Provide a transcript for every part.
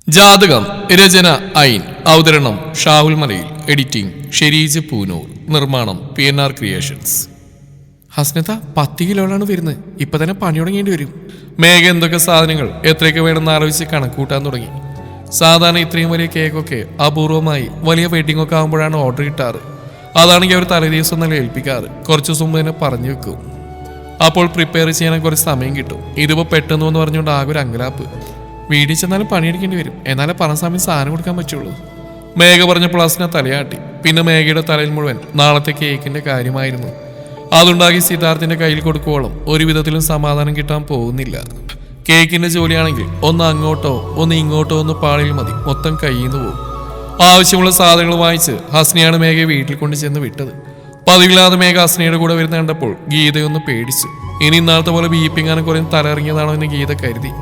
ജാതകം രചന ഐൻ അവതരണം ഷാഹുൽ മലയിൽ എഡിറ്റിംഗ് ഷെരീജ് പൂനൂർ നിർമ്മാണം PNR ക്രിയേഷൻസ്. ഹസ്നത 10 കിലോയാണ് വരുന്നത്. ഇപ്പൊ തന്നെ പണി തുടങ്ങേണ്ടി വരും. മേഘ എന്തൊക്കെ സാധനങ്ങൾ എത്രയൊക്കെ വേണമെന്ന് ആലോചിച്ച് കണക്കൂട്ടാൻ തുടങ്ങി. സാധാരണ ഇത്രയും വലിയ കേക്കൊക്കെ അപൂർവമായി വലിയ വെഡിങ് ഒക്കെ ആകുമ്പോഴാണ് ഓർഡർ കിട്ടാറ്. അതാണെങ്കിൽ അവർ തലേദിവസം നല്ല ഏൽപ്പിക്കാറ്. കുറച്ച് ദിവസം മുമ്പ് തന്നെ പറഞ്ഞു വെക്കും. അപ്പോൾ പ്രിപ്പയർ ചെയ്യാൻ കുറച്ച് സമയം കിട്ടും. ഇതിപ്പോൾ പെട്ടെന്ന് എന്ന് പറഞ്ഞുകൊണ്ട് ആകെ ഒരു അങ്കലാപ്പ്. വീട്ടിൽ ചെന്നാലും പണിയെടുക്കേണ്ടി വരും. എന്നാലേ പറഞ്ഞ സമയം സാധനം കൊടുക്കാൻ പറ്റുള്ളൂ. മേഘ പറഞ്ഞപ്പോൾ ഹസ്ന തലയാട്ടി. പിന്നെ മേഘയുടെ തലയിൽ മുഴുവൻ നാളത്തെ കേക്കിന്റെ കാര്യമായിരുന്നു. അതുണ്ടാക്കി സിദ്ധാർത്ഥിന്റെ കയ്യിൽ കൊടുക്കുവോളം ഒരു വിധത്തിലും സമാധാനം കിട്ടാൻ പോകുന്നില്ല. കേക്കിന്റെ ജോലിയാണെങ്കിൽ ഒന്ന് അങ്ങോട്ടോ ഒന്ന് ഇങ്ങോട്ടോ ഒന്ന് പാളിയിൽ മതി, മൊത്തം കയ്യിൽ നിന്ന് പോകും. ആവശ്യമുള്ള സാധനങ്ങൾ വാങ്ങിച്ച് ഹസ്നയാണ് മേഘയെ വീട്ടിൽ കൊണ്ട് ചെന്ന് വിട്ടത്. പതിവില്ലാതെ മേഘ ഹസ്നയുടെ കൂടെ വരുന്ന കണ്ടപ്പോൾ ഗീതയൊന്ന് പേടിച്ചു. ഇനി ഇന്നാളത്തെ പോലെ ബീപ്പിങ്ങാനും കുറേ തലയിറങ്ങിയതാണോ എന്ന് ഗീത കരുതി.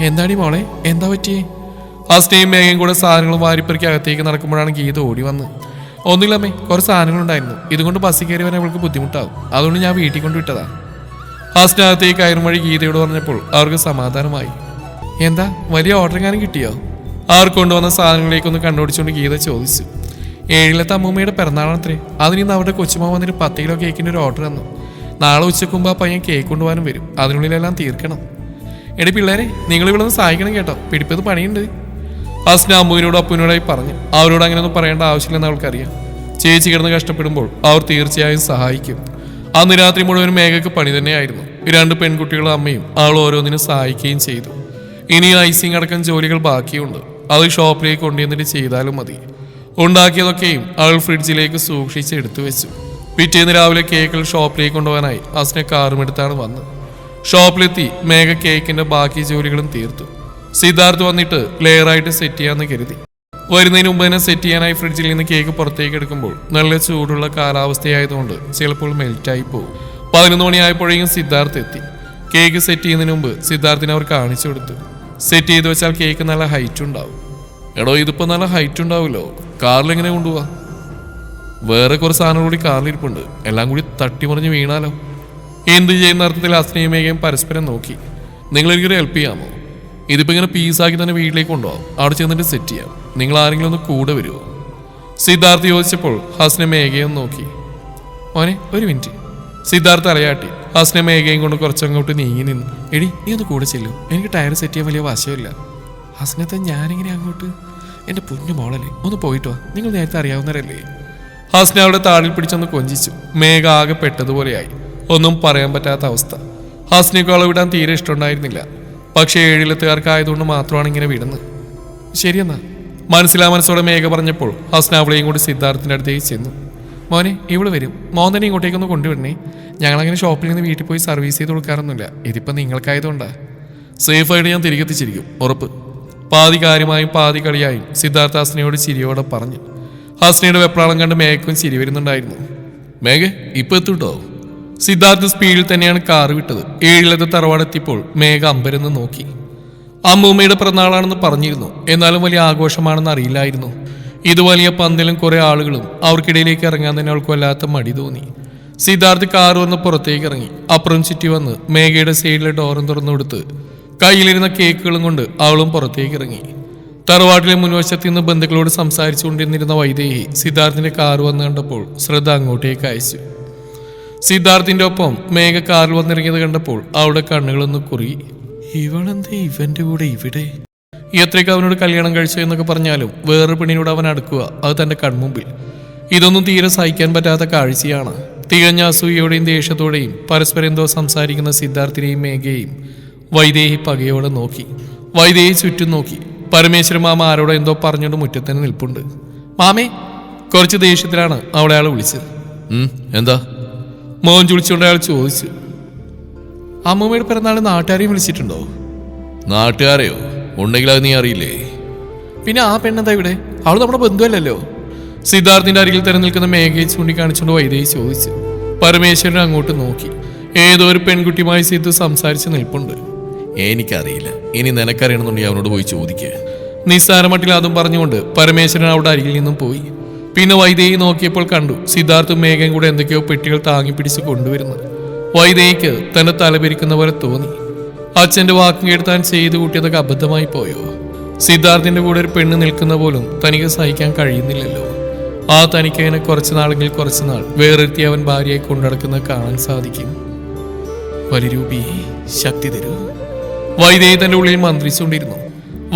എന്താടി മോളെ, എന്താ പറ്റിയേ? ഹസ്നയും മേഘയും കൂടെ സാധനങ്ങൾ വാരിപ്പറിക്ക് അകത്തേക്ക് നടക്കുമ്പോഴാണ് ഗീത ഓടി വന്ന്. ഒന്നുമില്ലമ്മേ, കുറച്ച് സാധനങ്ങളുണ്ടായിരുന്നു. ഇതുകൊണ്ട് ബസ്സിൽ കയറി വരാൻ അവൾക്ക് ബുദ്ധിമുട്ടാകും. അതുകൊണ്ട് ഞാൻ വീട്ടിൽ കൊണ്ട് വിട്ടതാ. ഹസ്ന അകത്തേക്ക് കയറും വഴി ഗീതയോട് പറഞ്ഞപ്പോൾ അവർക്ക് സമാധാനമായി. എന്താ, വലിയ ഓർഡർ എങ്ങാനും കിട്ടിയോ? അവർ കൊണ്ടുവന്ന സാധനങ്ങളിലേക്കൊന്ന് കണ്ടുപിടിച്ചുകൊണ്ട് ഗീത ചോദിച്ചു. 7-ത്തെ അമ്മൂമ്മയുടെ പിറന്നാളത്രേ. അതിനിന്ന് അവരുടെ കൊച്ചുമാവ് വന്നിട്ട് 10 കിലോ കേക്കിൻ്റെ ഒരു ഓർഡർ തന്നു. നാളെ ഉച്ചക്ക് മുമ്പ് ആ പയ്യൻ കേക്ക് കൊണ്ടുപോകാനും വരും. അതിനുള്ളിലെല്ലാം തീർക്കണം. എടി പിള്ളേരെ, നിങ്ങൾ ഇവിടെ നിന്ന് സഹായിക്കണം കേട്ടോ, പിടിപ്പത് പണിയുണ്ട്. ഹസ്ന അമ്മുവിനോടും അപ്പുവിനോടായി പറഞ്ഞു. അവരോട് അങ്ങനെയൊന്നും പറയേണ്ട ആവശ്യമില്ലെന്ന് അവൾക്കറിയാം. ചേച്ചി കിടന്ന് കഷ്ടപ്പെടുമ്പോൾ അവർ തീർച്ചയായും സഹായിക്കും. അന്ന് രാത്രി മുഴുവൻ മേഘയ്ക്ക് പണി തന്നെയായിരുന്നു. 2 പെൺകുട്ടികളും അമ്മയും അവൾ ഓരോന്നിനും സഹായിക്കുകയും ചെയ്തു. ഇനി ഐസിങ് അടക്കം ജോലികൾ ബാക്കിയുണ്ട്. അത് ഷോപ്പിലേക്ക് കൊണ്ടുവന്നിട്ട് ചെയ്താലും മതി. ഉണ്ടാക്കിയതൊക്കെയും അവൾ ഫ്രിഡ്ജിലേക്ക് സൂക്ഷിച്ച് എടുത്തു വെച്ചു. പിറ്റേന്ന് രാവിലെ കേക്കുകൾ ഷോപ്പിലേക്ക് കൊണ്ടുപോകാനായി ഹസ്ന കാറുമെടുത്താണ് വന്നത്. ഷോപ്പിലെത്തി മേഘ കേക്കിന്റെ ബാക്കി ജോലികളും തീർത്തു. സിദ്ധാർത്ഥ് വന്നിട്ട് ലെയറായിട്ട് സെറ്റ് ചെയ്യാന്ന് കരുതി. വരുന്നതിന് മുമ്പ് തന്നെ സെറ്റ് ചെയ്യാനായി ഫ്രിഡ്ജിൽ നിന്ന് കേക്ക് പുറത്തേക്ക് എടുക്കുമ്പോൾ നല്ല ചൂടുള്ള കാലാവസ്ഥയായതുകൊണ്ട് ചിലപ്പോൾ മെൽറ്റായി പോകും. 11 മണിയായപ്പോഴേക്കും സിദ്ധാർത്ഥ് എത്തി. കേക്ക് സെറ്റ് ചെയ്യുന്നതിന് മുമ്പ് സിദ്ധാർത്ഥിനെ അവർ കാണിച്ചു കൊടുത്തു. സെറ്റ് ചെയ്ത് വെച്ചാൽ കേക്ക് നല്ല ഹൈറ്റ് ഉണ്ടാവും. എടോ, ഇതിപ്പോ നല്ല ഹൈറ്റ് ഉണ്ടാവുമല്ലോ, കാറിൽ എങ്ങനെ കൊണ്ടുപോവാ? വേറെ കുറച്ച് സാധനങ്ങൾ കൂടി കാറിലിരിപ്പുണ്ട്, എല്ലാം കൂടി തട്ടിമറിഞ്ഞ് വീണാലോ? എന്ത് ചെയ്യുന്ന അർത്ഥത്തിൽ ഹസ്നയും മേഘയും പരസ്പരം നോക്കി. നിങ്ങൾ എനിക്കൊരു ഹെൽപ്പ് ചെയ്യാമോ? ഇതിപ്പോൾ ഇങ്ങനെ പീസാക്കി തന്നെ വീട്ടിലേക്ക് കൊണ്ടുപോകാം. അവിടെ ചെന്നിട്ട് സെറ്റ് ചെയ്യാം. നിങ്ങൾ ആരെങ്കിലും ഒന്ന് കൂടെ വരുമോ? സിദ്ധാർത്ഥ് ചോദിച്ചപ്പോൾ ഹസ്ന മേഘയും നോക്കി. മോനെ, ഒരു മിനിറ്റ്. സിദ്ധാർത്ഥ് അറിയാട്ടി. ഹസ്ന മേഘയും കൊണ്ട് കുറച്ചങ്ങോട്ട് നീങ്ങി നിന്നു. എടി, നീ ഒന്ന് കൂടെ ചെല്ലും. എനിക്ക് ടയർ സെറ്റ് ചെയ്യാൻ വലിയ വശമില്ല. ഹസ്നത്തെ ഞാനിങ്ങനെ അങ്ങോട്ട്? എൻ്റെ പൊന്നു മോളല്ലേ, ഒന്ന് പോയിട്ട് വാ. നിങ്ങൾ നേരത്തെ അറിയാവുന്നവരല്ലേ? ഹസ്ന അവളുടെ താടിൽ പിടിച്ചൊന്ന് കൊഞ്ചിച്ചു. മേഘ ആകെ പെട്ടതുപോലെയായി. ഒന്നും പറയാൻ പറ്റാത്ത അവസ്ഥ. ഹസ്നയ്ക്ക് അവളെ വിടാൻ തീരെ ഇഷ്ടമുണ്ടായിരുന്നില്ല. പക്ഷേ 7-ലെത്തുകാർക്കായതുകൊണ്ട് മാത്രമാണ് ഇങ്ങനെ വിടുന്നത്. ശരിയെന്നാ മനസ്സിലാ മേഘ പറഞ്ഞപ്പോൾ ഹസ്ന അവളെയും കൂടി സിദ്ധാർത്ഥിൻ്റെ അടുത്തേക്ക് ചെന്നു. മോനെ, ഇവള് വരും. മോൻ തന്നെ ഇങ്ങോട്ടേക്കൊന്ന് കൊണ്ടുവിടണേ. ഞങ്ങളങ്ങനെ ഷോപ്പിൽ നിന്ന് വീട്ടിൽ പോയി സർവീസ് ചെയ്ത് കൊടുക്കാറൊന്നുമില്ല. ഇതിപ്പോൾ നിങ്ങൾക്കായതുകൊണ്ടാണ്. സേഫായിട്ട് ഞാൻ തിരികെ എത്തിച്ചിരിക്കും, ഉറപ്പ്. പാതി കാര്യമായും പാതി കളിയായും സിദ്ധാർത്ഥ ഹസ്നയോട് ചിരിയോടെ പറഞ്ഞു. ഹസ്നയുടെ വെപ്രാളം കണ്ട് മേഘക്കും ചിരി വരുന്നുണ്ടായിരുന്നു. മേഘ, ഇപ്പൊ എത്തൂട്ടോ? സിദ്ധാർത്ഥ് സ്പീഡിൽ തന്നെയാണ് കാറ് വിട്ടത്. 7-ലെത്തെ തറവാടെത്തിയപ്പോൾ മേഘ അമ്പരന്ന് നോക്കി. അമ്മൂമ്മയുടെ പിറന്നാളാണെന്ന് പറഞ്ഞിരുന്നു. എന്നാലും വലിയ ആഘോഷമാണെന്ന് അറിയില്ലായിരുന്നു. ഇത് വലിയ പന്തലും കുറെ ആളുകളും അവർക്കിടയിലേക്ക് ഇറങ്ങാൻ തന്നെ അവൾക്ക് വല്ലാത്ത മടി തോന്നി. സിദ്ധാർത്ഥ് കാറ് വന്ന് പുറത്തേക്ക് ഇറങ്ങി. അപ്പുറം ചുറ്റി വന്ന് മേഘയുടെ സൈഡിലെ ഡോറും തുറന്നു കൊടുത്ത് കയ്യിലിരുന്ന കേക്കുകളും കൊണ്ട് അവളും പുറത്തേക്ക് ഇറങ്ങി. തറവാട്ടിലെ മുൻവശത്ത് നിന്ന് ബന്ധുക്കളോട് സംസാരിച്ചുകൊണ്ടിരുന്നിരുന്ന വൈദേഹി സിദ്ധാർത്ഥിന്റെ കാറ് വന്ന് കണ്ടപ്പോൾ ശ്രദ്ധ അങ്ങോട്ടേക്ക് അയച്ചു. സിദ്ധാർത്ഥിന്റെ ഒപ്പം മേഘ കാറിൽ വന്നിറങ്ങിയത് കണ്ടപ്പോൾ അവളുടെ കണ്ണുകളൊന്ന് കുറുകി. ഇവളെന്താ ഇവന്റെ കൂടെ ഇവിടെ? എത്രയ്ക്ക് അവനോട് കല്യാണം കഴിച്ചു എന്നൊക്കെ പറഞ്ഞാലും വേറൊരു പെണ്ണിനോട് അവൻ അടുക്കുക, അത് തന്റെ കൺമുമ്പിൽ. ഇതൊന്നും തീരെ സഹിക്കാൻ പറ്റാത്ത കാഴ്ചയാണ്. തികഞ്ഞ അസൂയയോടെയും ദേഷ്യത്തോടെയും പരസ്പരം എന്തോ സംസാരിക്കുന്ന സിദ്ധാർത്ഥിനെയും മേഘയെയും വൈദേഹി പകയോടെ നോക്കി. വൈദേഹി ചുറ്റും നോക്കി. പരമേശ്വര മാമ ആരോടോ എന്തോ പറഞ്ഞുകൊണ്ട് മുറ്റത്തന്നെ നിൽപ്പുണ്ട്. മാമേ, കുറച്ച് ദേഷ്യത്തിലാണ് അവളെ ആൾ വിളിച്ചത്. എന്താ? മോൻ ചുളിച്ചുകൊണ്ട് അയാൾ ചോദിച്ചു. അമ്മൂമ്മയുടെ പിറന്നാൾ നാട്ടുകാരെയും വിളിച്ചിട്ടുണ്ടോ? നാട്ടുകാരെയോ? ഉണ്ടെങ്കിൽ അത് നീ അറിയില്ലേ? പിന്നെ ആ പെണ്ണെന്താ ഇവിടെ? അവൾ നമ്മുടെ ബന്ധുവല്ലല്ലോ. സിദ്ധാർത്ഥിന്റെ അരികിൽ തന്നെ നിൽക്കുന്ന മേഘയെ ചൂണ്ടിക്കാണിച്ചുകൊണ്ട് വൈദേഹി ചോദിച്ചു. പരമേശ്വരൻ അങ്ങോട്ട് നോക്കി. ഏതോ ഒരു പെൺകുട്ടിയുമായി സിദ്ധു സംസാരിച്ച് നിൽപ്പുണ്ട്. എനിക്കറിയില്ല, ഇനി നിനക്കറിയണമെന്നുണ്ടെങ്കിൽ അവനോട് പോയി ചോദിക്കുക. നിസ്സാരമട്ടിൽ അതും പറഞ്ഞുകൊണ്ട് പരമേശ്വരൻ അവിടെ അരികിൽ നിന്നും പോയി. പിന്നെ വൈദേഹി നോക്കിയപ്പോൾ കണ്ടു സിദ്ധാർത്ഥും മേഘയും കൂടെ എന്തൊക്കെയോ പെട്ടികൾ താങ്ങി പിടിച്ച് കൊണ്ടുവരുന്നു. വൈദേഹിക്ക് തന്റെ തലപിരിക്കുന്ന പോലെ തോന്നി. അച്ഛന്റെ വാക്കും കേട്ട് താൻ ചെയ്തു കൂട്ടിയതൊക്കെ അബദ്ധമായി പോയോ? സിദ്ധാർത്ഥിന്റെ കൂടെ ഒരു പെണ്ണ് നിൽക്കുന്ന പോലും തനിക്ക് സഹിക്കാൻ കഴിയുന്നില്ലല്ലോ. ആ തനിക്ക് അങ്ങനെ കുറച്ചുനാളെങ്കിൽ കുറച്ചുനാൾ വേറെത്തി അവൻ ഭാര്യയെ കൊണ്ടുനടക്കുന്നത് കാണാൻ സാധിക്കും. വലിരൂപി, ശക്തി തരൂ. വൈദേഹി തന്റെ ഉള്ളിൽ മന്ത്രിച്ചുകൊണ്ടിരുന്നു.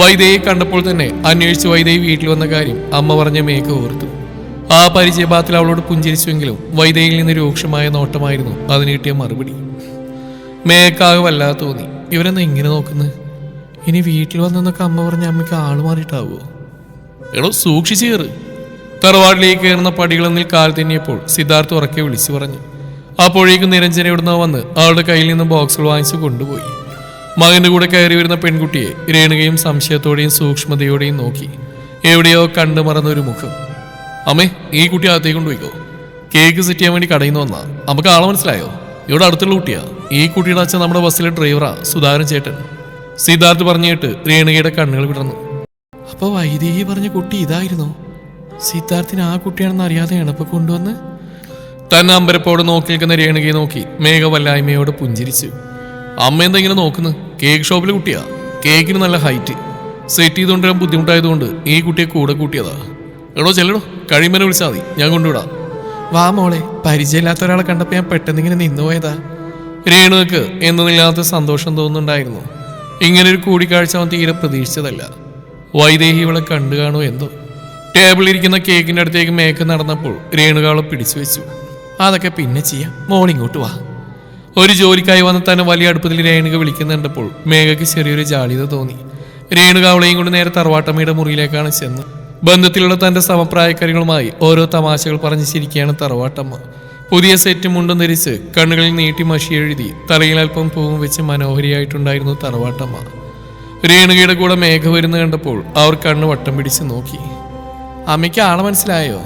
വൈദേഹിയെ കണ്ടപ്പോൾ തന്നെ അന്വേഷിച്ച് വൈദേഹി വീട്ടിൽ വന്ന കാര്യം അമ്മ പറഞ്ഞ മേഘ ഓർത്തു. ആ പരിചയഭാത്തിൽ അവളോട് പുഞ്ചിരിച്ചുവെങ്കിലും വൈദേഹിയിൽ നിന്ന് രൂക്ഷമായ നോട്ടമായിരുന്നു അതിന് കിട്ടിയ മറുപടി. മേഘക്കാകെ വല്ലാതെ തോന്നി. ഇവരെന്താ ഇങ്ങനെ നോക്കുന്നത്? ഇനി വീട്ടിൽ വന്നെന്നൊക്കെ അമ്മ പറഞ്ഞ അമ്മയ്ക്ക് ആള് മാറിയിട്ടാവോ? എടോ, സൂക്ഷിച്ചു കയറ്. തറവാടിലേക്ക് കയറുന്ന പടികളെന്നിൽ കാൽ തെന്നിയപ്പോൾ സിദ്ധാർത്ഥ് ഉറക്കെ വിളിച്ചു പറഞ്ഞു. അപ്പോഴേക്കും നിരഞ്ജന ഇവിടുന്ന് വന്ന് അവളുടെ കയ്യിൽ നിന്ന് ബോക്സുകൾ വാങ്ങിച്ചു കൊണ്ടുപോയി. മകന്റെ കൂടെ കയറി വരുന്ന പെൺകുട്ടിയെ രേണുകയും സംശയത്തോടെയും സൂക്ഷ്മതയോടെയും നോക്കി. എവിടെയോ കണ്ടു മറന്നൊരു മുഖം. അമ്മേ, ഈ കുട്ടി അകത്തേക്ക് കൊണ്ടുപോയിക്കോ. കേക്ക് സെറ്റ് ചെയ്യാൻ വേണ്ടി കടയിൽ നിന്ന് വന്നാ. നമുക്ക് ആളെ മനസ്സിലായോ? ഇവിടെ അടുത്തുള്ള കുട്ടിയാ. ഈ കുട്ടിയുടെ അച്ഛൻ നമ്മുടെ ബസ്സിലെ ഡ്രൈവറാ, സുധാകരൻ ചേട്ടൻ. സിദ്ധാർത്ഥ് പറഞ്ഞിട്ട് രേണുകയുടെ കണ്ണുകൾ വിടർന്നു. അപ്പൊ വൈദേഹി പറഞ്ഞ കുട്ടി ഇതായിരുന്നോ? സിദ്ധാർത്ഥിന് ആ കുട്ടിയാണെന്ന് അറിയാതെയാണ് ഇപ്പൊ കൊണ്ടുവന്ന്. തന്നെ അമ്പരപ്പോടെ നോക്കി നിൽക്കുന്ന രേണുകയെ നോക്കി മേഘ വല്ലായ്മയോട് പുഞ്ചിരിച്ചു. അമ്മ എന്തെങ്കിലും നോക്കുന്നു? കേക്ക് ഷോപ്പിലെ കുട്ടിയാ. കേക്കിന് നല്ല ഹൈറ്റ്. സെറ്റ് ചെയ്തുകൊണ്ടിരാൻ ബുദ്ധിമുട്ടായതുകൊണ്ട് ഈ കുട്ടിയെ കൂടെ കൂട്ടിയതാ. എടോ ചെല്ലടോ, കഴിയുമ്പോൾ വിളിച്ചാൽ മതി, ഞാൻ കൊണ്ടുവിടാം. വാ മോളെ, പരിചയമില്ലാത്ത ഒരാളെ കണ്ടപ്പോൾ ഞാൻ പെട്ടെന്ന് ഇങ്ങനെ നിന്നുപോയതാ. രേണുക്ക് എന്നതില്ലാത്ത സന്തോഷം തോന്നുന്നുണ്ടായിരുന്നു. ഇങ്ങനൊരു കൂടിക്കാഴ്ച അവൻ തീരെ പ്രതീക്ഷിച്ചതല്ല. വൈദേഹി ഇവളെ കണ്ടു കാണുമോ എന്തോ. ടേബിളിരിക്കുന്ന കേക്കിന്റെ അടുത്തേക്ക് മേഘ നടന്നപ്പോൾ രേണുക അവളെ പിടിച്ചു വെച്ചു. അതൊക്കെ പിന്നെ ചെയ്യാം, മോളിങ്ങോട്ട് വാ. ഒരു ജോലിക്കായി വന്ന് തന്നെ വലിയ അടുപ്പത്തിൽ രേണുക വിളിക്കുന്നുണ്ടപ്പോൾ മേഘയ്ക്ക് ചെറിയൊരു ജാളിത തോന്നി. രേണുക അവളെയും കൊണ്ട് നേരെ തറവാട്ടമ്മയുടെ മുറിയിലേക്കാണ് ചെന്ന്. ബന്ധത്തിലുള്ള തന്റെ സമപ്രായക്കാരികളുമായി ഓരോ തമാശകൾ പറഞ്ഞ് ചിരിക്കുകയാണ് തറവാട്ടമ്മ. പുതിയ സെറ്റ് മുണ്ടും ധരിച്ച് കണ്ണുകളിൽ നീട്ടി മഷി എഴുതി തലയിൽ അല്പം പൂവും വെച്ച് മനോഹരിയായിട്ടുണ്ടായിരുന്നു തറവാട്ടമ്മ. രേണുകയുടെ കൂടെ മേഘ വരുന്ന കണ്ടപ്പോൾ അവർ കണ്ണ് വട്ടം പിടിച്ച് നോക്കി. അമ്മയ്ക്ക് ആളെ മനസ്സിലായോ?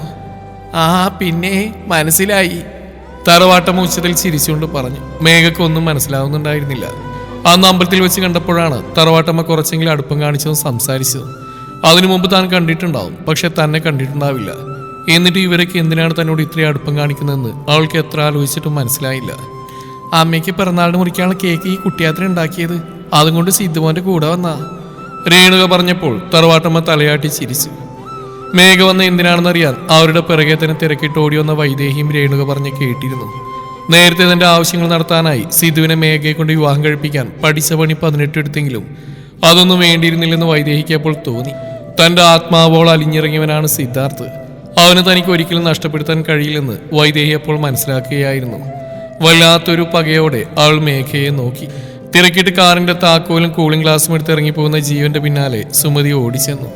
ആ പിന്നെ മനസ്സിലായി. തറവാട്ടമ്മ ഉച്ചത്തിൽ ചിരിച്ചുകൊണ്ട് പറഞ്ഞു. മേഘക്കൊന്നും മനസ്സിലാവുന്നുണ്ടായിരുന്നില്ല. അന്ന് അമ്പലത്തിൽ വെച്ച് കണ്ടപ്പോഴാണ് തറവാട്ടമ്മ കുറച്ചെങ്കിലും അടുപ്പം കാണിച്ചതും സംസാരിച്ചതും. അതിനു മുമ്പ് താൻ കണ്ടിട്ടുണ്ടാവും, പക്ഷെ തന്നെ കണ്ടിട്ടുണ്ടാവില്ല. എന്നിട്ട് ഇവരൊക്കെ എന്തിനാണ് തന്നോട് ഇത്രയും അടുപ്പം കാണിക്കുന്നതെന്ന് അവൾക്ക് എത്ര ആലോചിച്ചിട്ടും മനസ്സിലായില്ല. അമ്മയ്ക്ക് പിറന്നാളിന് മുറിക്കാനുള്ള കേക്ക് ഈ കുട്ടിയാത്ര ഉണ്ടാക്കിയത്, അതുകൊണ്ട് സിദ്ധുമോന്റെ കൂടെ വന്നാ. രേണുക പറഞ്ഞപ്പോൾ തറവാട്ടമ്മ തലയാട്ടി ചിരിച്ചു. മേഘ വന്ന എന്തിനാണെന്നറിയാൻ അവരുടെ പിറകെ തന്നെ തിരക്കിട്ട് ഓടി വന്ന വൈദേഹിയും രേണുക പറഞ്ഞ് കേട്ടിരുന്നു. നേരത്തെ തന്റെ ആവശ്യങ്ങൾ നടത്താനായി സിദ്ധുവിനെ മേഘയെ കൊണ്ട് വിവാഹം കഴിപ്പിക്കാൻ പഠിച്ച പണി 18 എടുത്തെങ്കിലും അതൊന്നും വേണ്ടിയിരുന്നില്ലെന്ന് വൈദേഹിക്ക് അപ്പോൾ തോന്നി. തന്റെ ആത്മാവോൾ അലിഞ്ഞിറങ്ങിയവനാണ് സിദ്ധാർത്ഥ്. അവന് തനിക്ക് ഒരിക്കലും നഷ്ടപ്പെടുത്താൻ കഴിയില്ലെന്ന് വൈദേഹി അപ്പോൾ മനസ്സിലാക്കുകയായിരുന്നു. വല്ലാത്തൊരു പകയോടെ അവൾ മേഘയെ നോക്കി. തിരക്കിട്ട് കാറിന്റെ താക്കോലും കൂളിംഗ് ഗ്ലാസും എടുത്ത് ഇറങ്ങിപ്പോകുന്ന ജീവന്റെ പിന്നാലെ സുമതി ഓടിച്ചെന്നു.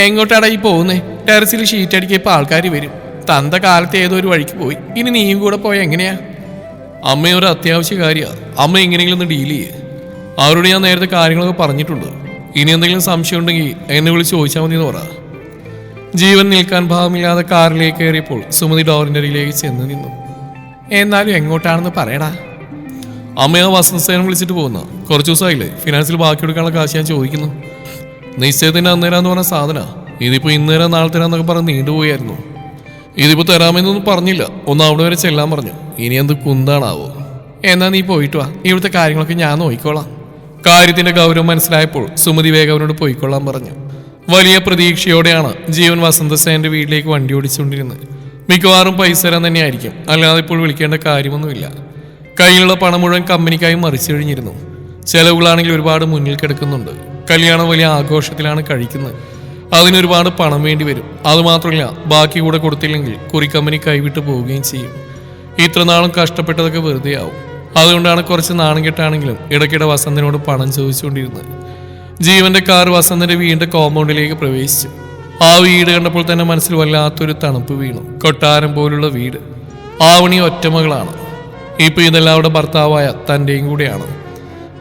എങ്ങോട്ടാടാ ഈ പോകുന്നേ? ടെറസിൽ ഷീറ്റ് അടിക്കിയപ്പോൾ ആൾക്കാർ വരും. തന്ത കാലത്ത് ഏതോ ഒരു വഴിക്ക് പോയി, ഇനി നീയും കൂടെ പോയ എങ്ങനെയാ? അമ്മ ഒരു അത്യാവശ്യ കാര്യമാണ്, അമ്മ എങ്ങനെയെങ്കിലും ഒന്ന് ഡീൽ ചെയ്യേ. അവരോട് ഞാൻ നേരത്തെ കാര്യങ്ങളൊക്കെ പറഞ്ഞിട്ടുണ്ട്. ഇനി എന്തെങ്കിലും സംശയം ഉണ്ടെങ്കിൽ എന്നെ വിളിച്ച് ചോദിച്ചാൽ മതി എന്ന് പറ. ജീവൻ നിൽക്കാൻ ഭാവമില്ലാതെ കാറിലേക്ക് കയറിയപ്പോൾ സുമതി ഡോറിന്റെ അരികിലേക്ക് ചെന്ന് നിന്നു. എന്നാലും എങ്ങോട്ടാണെന്ന് പറയടാ. അമ്മയെ വസന്തസേനം വിളിച്ചിട്ട് പോകുന്ന കുറച്ച് ദിവസമായില്ലേ, ഫിനാൻസിൽ ബാക്കി കൊടുക്കാനുള്ള കാശ് ഞാൻ ചോദിക്കുന്നു. നിശ്ചയത്തിന് അന്നേരാന്ന് പറഞ്ഞ സാധന ഇതിപ്പോ ഇന്നേരം നാളെ തരാന്നൊക്കെ പറഞ്ഞ് നീണ്ടുപോയായിരുന്നു. ഇതിപ്പോ തരാമെന്നൊന്നും പറഞ്ഞില്ല, ഒന്ന് അവിടെ വരെ ചെല്ലാൻ പറഞ്ഞു. ഇനി എന്ത് കുന്താണാവോ? എന്നാ നീ പോയിട്ട് വാ, ഇവിടുത്തെ കാര്യങ്ങളൊക്കെ ഞാൻ നോക്കിക്കോളാം. കാര്യത്തിന്റെ ഗൗരവം മനസ്സിലായപ്പോൾ സുമതി വേഗം അവനോട് പോയിക്കൊള്ളാൻ പറഞ്ഞു. വലിയ പ്രതീക്ഷയോടെയാണ് ജീവൻ വസന്തസേന്റെ വീട്ടിലേക്ക് വണ്ടി ഓടിച്ചുകൊണ്ടിരുന്നത്. മിക്കവാറും പൈസ തരാൻ തന്നെയായിരിക്കും, അല്ലാതെ ഇപ്പോൾ വിളിക്കേണ്ട കാര്യമൊന്നുമില്ല. കയ്യിലുള്ള പണം മുഴുവൻ കമ്പനിക്കായി മറിച്ചു കഴിഞ്ഞിരുന്നു. ചെലവുകളാണെങ്കിൽ ഒരുപാട് മുന്നിൽ കിടക്കുന്നുണ്ട്. കല്യാണം വലിയ ആഘോഷത്തിലാണ് കഴിക്കുന്നത്. അതിനൊരുപാട് പണം വേണ്ടി വരും. അതുമാത്രമല്ല, ബാക്കി കൂടെ കൊടുത്തില്ലെങ്കിൽ കുറി കമ്പനി കൈവിട്ട് പോവുകയും ചെയ്യും. ഇത്ര നാളും കഷ്ടപ്പെട്ടതൊക്കെ വെറുതെ ആവും. അതുകൊണ്ടാണ് കുറച്ച് നാണം കെട്ടാണെങ്കിലും ഇടയ്ക്കിടെ വസന്തനോട് പണം ചോദിച്ചുകൊണ്ടിരുന്നത്. ജീവന്റെ കാർ വസന്തന്റെ വീടിന്റെ കോമ്പൗണ്ടിലേക്ക് പ്രവേശിച്ചു. ആ വീട് കണ്ടപ്പോൾ തന്നെ മനസ്സിൽ വല്ലാത്തൊരു തണുപ്പ് വീണു. കൊട്ടാരം പോലുള്ള വീട്. ആവണി ഒറ്റമകളാണ്. ഇപ്പൊ ഇതെല്ലാം അവിടെ ഭർത്താവായ തന്റെയും കൂടെയാണ്.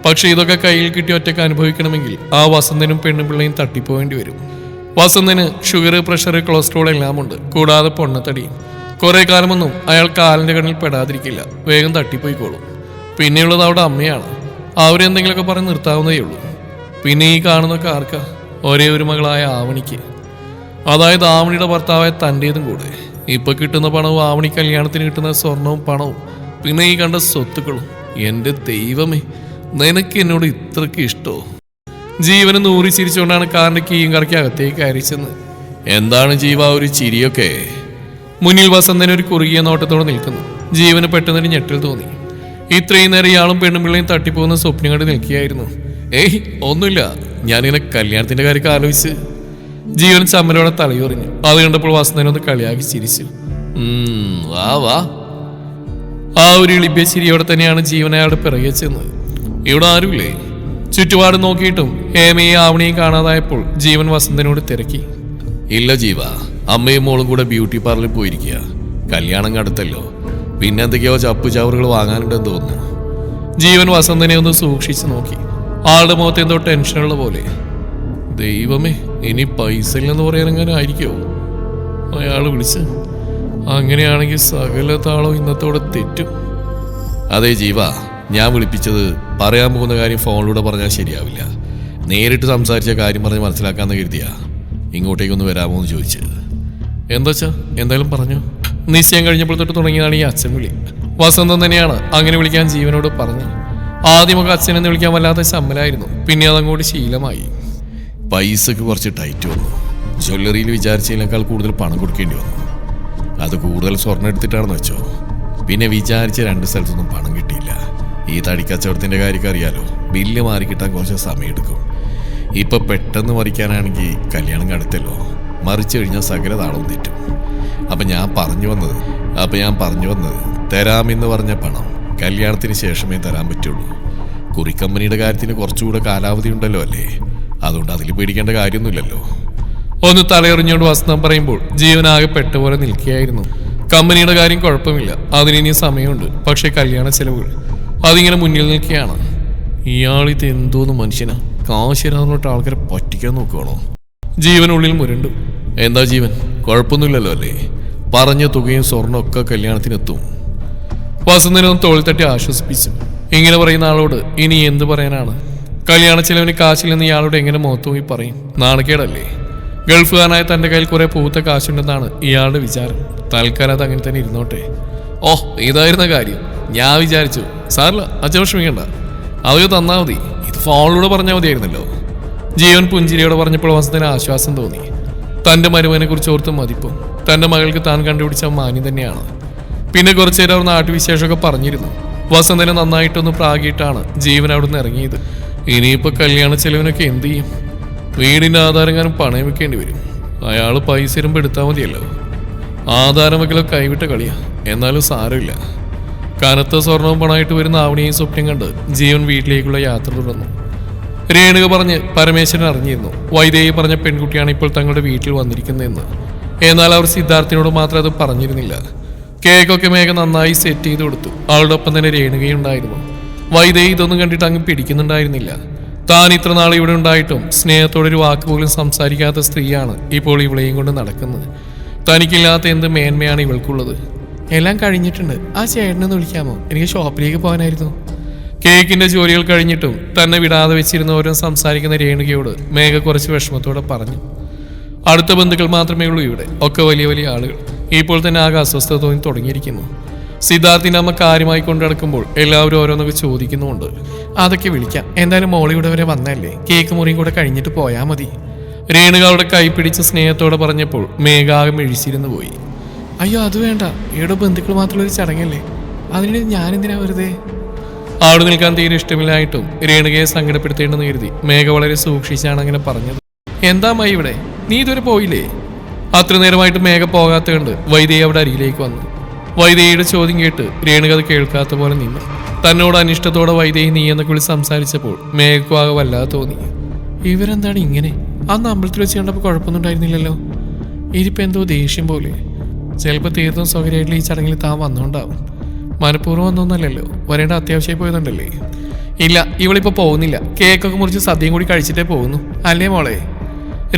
പക്ഷെ ഇതൊക്കെ കയ്യിൽ കിട്ടി ഒറ്റയ്ക്ക് അനുഭവിക്കണമെങ്കിൽ ആ വസന്തനും പെണ്ണുപിള്ളയും തട്ടിപ്പോവേണ്ടി വരും. വസന്തന് ഷുഗർ, പ്രഷർ, കൊളസ്ട്രോൾ എല്ലാം ഉണ്ട്, കൂടാതെ പൊണ്ണത്തടിയും. കുറെ കാലമൊന്നും അയാൾ കാലിന്റെ കണ്ണിൽ പെടാതിരിക്കില്ല, വേഗം തട്ടിപ്പോയിക്കോളും. പിന്നെയുള്ളത് അവിടെ അമ്മയാണ്. അവരെന്തെങ്കിലുമൊക്കെ പറഞ്ഞ് നിർത്താവുന്നതേ ഉള്ളൂ. പിന്നെ ഈ കാണുന്നൊക്കെ ആർക്കാ? ഒരേ ഒരു മകളായ ആവണിക്ക്. അതായത് ആവണിയുടെ ഭർത്താവായ തൻ്റേതും കൂടെ. ഇപ്പൊ കിട്ടുന്ന പണവും ആവണി കല്യാണത്തിന് കിട്ടുന്ന സ്വർണവും പണവും പിന്നെ ഈ കണ്ട സ്വത്തുക്കളും. എന്റെ ദൈവമേ, നിനക്ക് എന്നോട് ഇത്രയ്ക്ക് ഇഷ്ടോ? ജീവന് നൂറി ചിരിച്ചുകൊണ്ടാണ് കാറിന്റെ കീയും കറക്കി അകത്തേക്ക് കയറി ചെന്ന്. എന്താണ് ജീവ ഒരു ചിരിയൊക്കെ? മുന്നിൽ വസന്തൻ ഒരു കുറുകിയ നോട്ടത്തോടെ നിൽക്കുന്നു. ജീവന് പെട്ടെന്നൊരു ഞെട്ടൽ തോന്നി. ഇത്രയും നേരം ഇയാളും പെണ്ണുമ്പിള്ളയും തട്ടിപ്പോകുന്ന സ്വപ്നം കണ്ട് നിൽക്കുകയായിരുന്നു. ഏയ് ഒന്നുമില്ല, ഞാനിങ്ങനെ കല്യാണത്തിന്റെ കാര്യമൊക്കെ ആലോചിച്ച്. ജീവൻ ചമ്മലോടെ തലയുറിഞ്ഞു. അത് കണ്ടപ്പോൾ വസന്തനൊന്ന് കളിയാക്കി ചിരിച്ചു. വാ വാ. ആ ഒരു ഇളിപ്പിയ ചിരിയോടെ തന്നെയാണ് ജീവൻ അയാളുടെ പിറകെ ചെന്നത്. ഇവിടെ ആരുമില്ലേ? ചുറ്റുപാട് നോക്കിയിട്ടും ഹേമയും ആവണിയും കാണാതായപ്പോൾ ജീവൻ വസന്തനോട് തിരക്കി. ഇല്ല ജീവ, അമ്മയും മോളും കൂടെ ബ്യൂട്ടി പാർലറിൽ പോയിരിക്കുക. കല്യാണം അടുത്തല്ലോ, പിന്നെ എന്തൊക്കെയോ ചപ്പു ചവറുകൾ വാങ്ങാനുണ്ടെന്ന് തോന്നുന്നു. ജീവൻ വസന്തനെ ഒന്ന് സൂക്ഷിച്ചു നോക്കി. ആളുടെ മുഖത്ത് എന്തോ ടെൻഷനുള്ള പോലെ. ദൈവമേ, ഇനി പൈസ ഇല്ലെന്ന് പറയാനെങ്ങനെ ആയിരിക്കുമോ അയാൾ വിളിച്ച്? അങ്ങനെയാണെങ്കിൽ സകല താളവും ഇന്നത്തോടെ തെറ്റും. അതെ ജീവ, ഞാൻ വിളിപ്പിച്ചത് പറയാൻ പോകുന്ന കാര്യം ഫോണിലൂടെ പറഞ്ഞാൽ ശരിയാവില്ല. നേരിട്ട് സംസാരിച്ച കാര്യം പറഞ്ഞ് മനസ്സിലാക്കാന്ന് കരുതിയാ ഇങ്ങോട്ടേക്കൊന്ന് വരാമോ എന്ന് ചോദിച്ചത്. എന്താച്ചാ, എന്തായാലും പറഞ്ഞു. നിശ്ചയം കഴിഞ്ഞപ്പോൾ തൊട്ട് തുടങ്ങിയതാണ് ഈ അച്ഛൻ വിളി. വസന്തം തന്നെയാണ് അങ്ങനെ വിളിക്കാൻ ജീവനോട് പറഞ്ഞു. ആദ്യമൊക്കെ അച്ഛനെന്ന് വിളിക്കാൻ വല്ലാത്ത ശമ്മലായിരുന്നു. പിന്നെ അതങ്ങോട്ട് ശീലമായി. പൈസക്ക് കുറച്ച് ടൈറ്റ് വന്നു. ജ്വല്ലറിയിൽ വിചാരിച്ചതിനേക്കാൾ കൂടുതൽ പണം കൊടുക്കേണ്ടി വന്നു. അത് കൂടുതൽ സ്വർണ്ണം എടുത്തിട്ടാണെന്ന് വെച്ചോ. പിന്നെ വിചാരിച്ച 2 സ്ഥലത്തൊന്നും പണം കിട്ടിയില്ല. ഈ തടിക്കച്ചവടത്തിന്റെ കാര്യമൊക്കെ അറിയാലോ, ബില്ല് മാറി കിട്ടാൻ കുറച്ച് സമയമെടുക്കും. ഇപ്പൊ പെട്ടെന്ന് മറിക്കാനാണെങ്കിൽ കല്യാണം അടുത്തല്ലോ, മറിച്ചു കഴിഞ്ഞാൽ സകല താളവും തെറ്റും. അപ്പൊ ഞാൻ പറഞ്ഞു വന്നത് തരാമെന്ന് പറഞ്ഞ പണം കല്യാണത്തിന് ശേഷമേ തരാൻ പറ്റുള്ളൂ. കുറിക്കമ്പനിയുടെ കാര്യത്തിന് കുറച്ചുകൂടെ കാലാവധി ഉണ്ടല്ലോ അല്ലേ, അതുകൊണ്ട് അതിൽ പേടിക്കേണ്ട കാര്യമൊന്നുമില്ലല്ലോ. ഒന്ന് തലയെറിഞ്ഞുകൊണ്ട് വസന്തം പറയുമ്പോൾ ജീവനാകെ പെട്ടുപോലെ നിൽക്കുകയായിരുന്നു. കമ്പനിയുടെ കാര്യം കുഴപ്പമില്ല, അതിനി സമയമുണ്ട്. പക്ഷേ കല്യാണ ചെലവുകൾ അതിങ്ങനെ മുന്നിൽ നിൽക്കുകയാണ്. ഇയാളിത് എന്തോന്ന് മനുഷ്യനാ, കാശിരാന്നിട്ട് ആൾക്കാരെ പറ്റിക്കാൻ നോക്കുകയാണോ? ജീവനുള്ളിൽ മുരണ്ടു. എന്താ ജീവൻ, കുഴപ്പമൊന്നുമില്ലല്ലോ അല്ലേ? പറഞ്ഞ തുകയും സ്വർണ്ണമൊക്കെ കല്യാണത്തിനെത്തും. വസന്തനൊന്ന് തോളിൽ തട്ടി ആശ്വസിപ്പിച്ചു. ഇങ്ങനെ പറയുന്ന ആളോട് ഇനി എന്ത് പറയാനാണ്? കല്യാണ ചെലവിന് കാശില്ലെന്ന് ഇയാളോട് എങ്ങനെ മുഖത്തൂങ്ങി പറയും? നാണക്കേടല്ലേ? ഗൾഫുകാരനായ തന്റെ കയ്യിൽ കുറെ പൂത്ത കാശുണ്ടെന്നാണ് ഇയാളുടെ വിചാരം. തൽക്കാലം അത് അങ്ങനെ തന്നെ ഇരുന്നോട്ടെ. ഓ, ഇതായിരുന്ന കാര്യം. ഞാൻ വിചാരിച്ചു. സാറില്ല, അച്ഛൻ വിഷമിക്കണ്ട, അവയോ തന്നാ മതി. ഇത് ഫോണിലൂടെ പറഞ്ഞാൽ മതിയായിരുന്നല്ലോ. ജീവൻ പുഞ്ചിരിയോടെ പറഞ്ഞപ്പോൾ വസന്തന് ആശ്വാസം തോന്നി. തന്റെ മരുമനെ കുറിച്ച് ഓർത്ത് മതിപ്പും തന്റെ മകൾക്ക് താൻ കണ്ടുപിടിച്ച മാന്യം തന്നെയാണ്. പിന്നെ കുറച്ചേരം അവർ നാട്ടുവിശേഷമൊക്കെ പറഞ്ഞിരുന്നു. വസന്തനെ നന്നായിട്ടൊന്ന് പ്രാഗിയിട്ടാണ് ജീവൻ അവിടുന്ന് ഇറങ്ങിയത്. ഇനിയിപ്പോ കല്യാണ ചെലവിനൊക്കെ എന്ത് ചെയ്യും? വീടിന്റെ ആധാരങ്ങാനും പണയം വെക്കേണ്ടി വരും. അയാൾ പൈസ ഇരുമ്പ് എടുത്താൽ മതിയല്ലോ. ആധാരം വെക്കലോ കൈവിട്ട കളിയാ, എന്നാലും സാരമില്ല. കനത്ത സ്വർണവും പണമായിട്ട് വരുന്ന ആവണിയെയും സ്വപ്നം കണ്ട് ജീവൻ വീട്ടിലേക്കുള്ള യാത്ര തുടർന്നു. രേണുക പറഞ്ഞ് പരമേശ്വരൻ അറിഞ്ഞിരുന്നു വൈദേഹി പറഞ്ഞ പെൺകുട്ടിയാണ് ഇപ്പോൾ തങ്ങളുടെ വീട്ടിൽ വന്നിരിക്കുന്നതെന്ന്. എന്നാൽ അവർ സിദ്ധാർത്ഥിനോട് മാത്രം അത് പറഞ്ഞിരുന്നില്ല. കേക്കൊക്കെ മേഘ നന്നായി സെറ്റ് ചെയ്ത് കൊടുത്തു. അവളുടെ ഒപ്പം തന്നെ രേണുകയുണ്ടായിരുന്നു. വൈദേഹി ഇതൊന്നും കണ്ടിട്ട് അങ്ങ് പിടിക്കുന്നുണ്ടായിരുന്നില്ല. താൻ ഇത്ര നാൾ ഇവിടെ ഉണ്ടായിട്ടും സ്നേഹത്തോടൊരു വാക്ക് പോലും സംസാരിക്കാത്ത സ്ത്രീയാണ് ഇപ്പോൾ ഇവളെയും കൊണ്ട് നടക്കുന്നത്. തനിക്കില്ലാത്ത എന്ത് മേന്മയാണ് ഇവൾക്കുള്ളത്? എല്ലാം കഴിഞ്ഞിട്ടുണ്ട്. ആ ചേട്ടനൊന്ന് വിളിക്കാമോ? എനിക്ക് ഷോപ്പിലേക്ക് പോകാനായിരുന്നു. കേക്കിന്റെ ജോലികൾ കഴിഞ്ഞിട്ടും തന്നെ വിടാതെ വെച്ചിരുന്നവരും സംസാരിക്കുന്ന രേണുകയോട് മേഘ കുറച്ച് വിഷമത്തോടെ പറഞ്ഞു. അടുത്ത ബന്ധുക്കൾ മാത്രമേ ഉള്ളൂ ഇവിടെ, ഒക്കെ വലിയ വലിയ ആളുകൾ. ഇപ്പോൾ തന്നെ ആകെ അസ്വസ്ഥത തോന്നി തുടങ്ങിയിരിക്കുന്നു. സിദ്ധാർത്ഥിന്റെ അമ്മ കാര്യമായി കൊണ്ടുനടക്കുമ്പോൾ എല്ലാവരും ഓരോന്നൊക്കെ ചോദിക്കുന്നുമുണ്ട്. അതൊക്കെ വിളിക്കാം, എന്തായാലും മോളിവിടെ വരെ വന്നല്ലേ, കേക്ക് മുറിയും കൂടെ കഴിഞ്ഞിട്ട് പോയാൽ മതി. രേണുക അവിടെ കൈപ്പിടിച്ച് സ്നേഹത്തോടെ പറഞ്ഞപ്പോൾ മേഘ ആകെ മെഴിച്ചിരുന്നു പോയി. അയ്യോ, അത് വേണ്ട, ഇവിടെ ബന്ധുക്കൾ മാത്രമുള്ളൊരു ചടങ്ങല്ലേ, അതിന് ഞാനെന്തിനാ വെറുതെ? അവിടെ നിൽക്കാൻ തീരെ ഇഷ്ടമില്ലായിട്ടും രേണുകയെ സങ്കടപ്പെടുത്തേണ്ടെന്ന് കരുതി മേഘ വളരെ സൂക്ഷിച്ചാണ് അങ്ങനെ പറഞ്ഞത്. എന്താ മൈ ഇവിടെ, നീ ഇതുവരെ പോയില്ലേ? അത്ര നേരമായിട്ട് മേഘ പോകാത്ത കണ്ട് വൈദേഹി അവിടെ അരികിലേക്ക് വന്നു. വൈദേഹിയുടെ ചോദ്യം കേട്ട് രേണുക അത് കേൾക്കാത്ത പോലെ നിന്നു. തന്നോട് അനിഷ്ടത്തോടെ വൈദേഹി നീ എന്നൊക്കെ വിളിച്ച് സംസാരിച്ചപ്പോൾ മേഘക്കും ആകെ വല്ലാതെ തോന്നി. ഇവരെന്താണ് ഇങ്ങനെ? അന്ന് അമ്പലത്തിൽ വെച്ച് കണ്ടപ്പോൾ കുഴപ്പമൊന്നും ഉണ്ടായിരുന്നില്ലല്ലോ. ഇതിപ്പോൾ എന്തോ ദേഷ്യം പോലെ. ചിലപ്പോൾ തീർത്തും സൗകര്യമായിട്ടുള്ള ഈ ചടങ്ങിൽ താൻ വന്നുകൊണ്ടാവും. മനഃപൂർവ്വം വന്നൊന്നല്ലല്ലോ, വരേണ്ട അത്യാവശ്യമായി പോയതുണ്ടല്ലേ. ഇല്ല, ഇവളിപ്പോൾ പോകുന്നില്ല. കേക്കൊക്കെ മുറിച്ച് സദ്യയും കൂടി കഴിച്ചിട്ടേ പോകുന്നു, അല്ലേ മോളെ?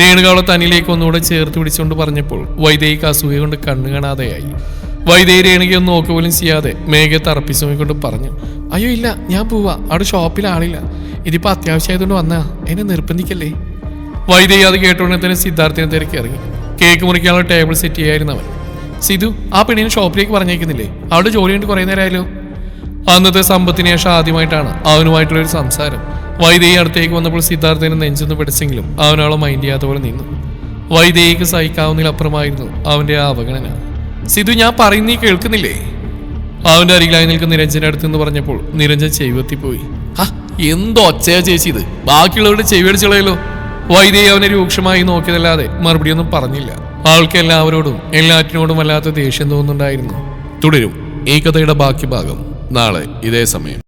രേണുക അവളെ തന്നിലേക്ക് ഒന്നുകൂടെ ചേർത്ത് പിടിച്ചുകൊണ്ട് പറഞ്ഞപ്പോൾ വൈദേഹിക്ക് അസൂയ കൊണ്ട് കണ്ണു കാണാതെയായി. വൈദേഹി രേണുകയൊന്നും നോക്കുപോലും ചെയ്യാതെ മേഘയെ തറപ്പിച്ചുകൊണ്ട് പറഞ്ഞു. അയ്യോ ഇല്ല, ഞാൻ പോവാ, അവിടെ ഷോപ്പിൽ ആളില്ല. ഇതിപ്പോൾ അത്യാവശ്യമായതുകൊണ്ട് വന്നാ, എന്നെ നിർബന്ധിക്കല്ലേ. വൈദേഹി അത് കേട്ടോടെ തന്നെ സിദ്ധാർത്ഥിനെ തിരക്കി ഇറങ്ങി. കേക്ക് മുറിക്കാനുള്ള ടേബിൾ സെറ്റ് ചെയ്യായിരുന്നു അവൻ. സിധു, ആ പെണ്ണിനെ ഷോപ്പിലേക്ക് പറഞ്ഞേക്കുന്നില്ലേ? അവിടെ ജോലി കൊണ്ട് കുറേ നേരമായാലോ. അന്നത്തെ സമ്പത്തിന് ശേഷം ആദ്യമായിട്ടാണ് അവനുമായിട്ടുള്ളൊരു സംസാരം. വൈദേഹി അടുത്തേക്ക് വന്നപ്പോൾ സിദ്ധാർത്ഥനെ നെഞ്ചൊന്ന് പിടിച്ചെങ്കിലും അവനോളം മൈൻഡ് ചെയ്യാത്ത പോലെ നിന്നു. വൈദേഹിക്ക് സഹിക്കാവുന്നതിലപ്പുറമായിരുന്നു അവന്റെ ആ അവഗണന. സിധു, ഞാൻ പറയുന്നീ കേൾക്കുന്നില്ലേ? അവന്റെ അരികിലായി നിൽക്കുന്ന നിരഞ്ജന്റെ അടുത്ത് നിന്ന് പറഞ്ഞപ്പോൾ നിരഞ്ജൻ ചെവിവെത്തിപ്പോയി. എന്തോ ഒച്ചയാ ചേച്ചി ഇത്, ബാക്കിയുള്ളവരുടെ ചെവി അടിച്ചു കളയല്ലോ. വൈദേഹി അവനെ രൂക്ഷമായി നോക്കിയതല്ലാതെ മറുപടിയൊന്നും പറഞ്ഞില്ല. ആൾക്ക് എല്ലാവരോടും എല്ലാറ്റിനോടും വല്ലാത്ത ദേഷ്യം തോന്നുന്നുണ്ടായിരുന്നു. തുടരും ഈ കഥയുടെ ബാക്കി ഭാഗം നാളെ ഇതേ സമയം.